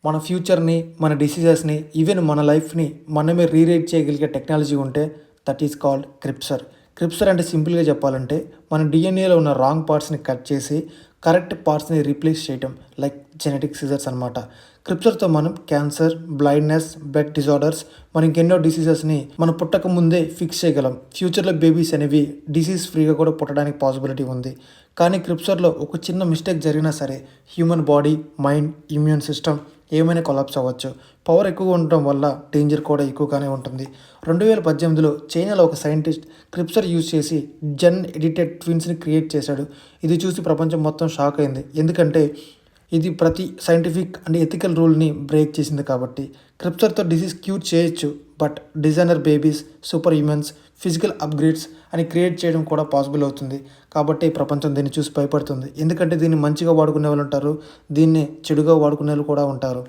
మన ఫ్యూచర్‌ని, మన డిసీజెస్‌ని, ఈవెన్ మన లైఫ్‌ని మనమే రీరైట్ చేయగలిగే టెక్నాలజీ ఉంటే దట్ ఈస్ కాల్డ్ క్రిప్సర్. క్రిప్సర్ అంటే సింపుల్‌గా చెప్పాలంటే మన డీఎన్ఏలో ఉన్న రాంగ్ పార్ట్స్‌ని కట్ చేసి కరెక్ట్ పార్ట్స్‌ని రీప్లేస్ చేయటం లైక్ జెనెటిక్ సీజర్స్ అనమాట. క్రిప్సర్‌తో మనం క్యాన్సర్, బ్లైండ్‌నెస్, బ్లడ్ డిజార్డర్స్ మరి ఇంకెన్నో డిసీజెస్‌ని మనం పుట్టక ముందే ఫిక్స్ చేయగలం. ఫ్యూచర్‌లో బేబీస్ అనేవి డిసీజ్ ఫ్రీగా కూడా పుట్టడానికి పాసిబిలిటీ ఉంది. కానీ క్రిప్సర్‌లో ఒక చిన్న మిస్టేక్ జరిగినా సరే human body, mind, immune system ఏమైనా కొలాప్స్ అవ్వచ్చు. పవర్ ఎక్కువగా ఉండటం వల్ల డేంజర్ కూడా ఎక్కువగానే ఉంటుంది. 2018లో చైనాలో ఒక సైంటిస్ట్ క్రిప్సర్ యూజ్ చేసి జెన్ ఎడిటెడ్ ట్విన్స్‌ని క్రియేట్ చేశాడు. ఇది చూసి ప్రపంచం మొత్తం షాక్ అయింది. ఎందుకంటే ఇది ప్రతి సైంటిఫిక్ అండ్ ఎథికల్ రూల్‌ని బ్రేక్ చేసింది కాబట్టి. క్రిప్సర్‌తో డిసీజ్ క్యూర్ చేయొచ్చు. But designer babies, super humans, physical upgrades అని క్రియేట్ చేయడం కూడా పాసిబుల్ అవుతుంది. కాబట్టి ప్రపంచం దీన్ని చూసి భయపడుతుంది. ఎందుకంటే దీన్ని మంచిగా వాడుకునే వాళ్ళు ఉంటారు. దీన్ని చెడుగా వాడుకునే వాళ్ళు కూడా ఉంటారు.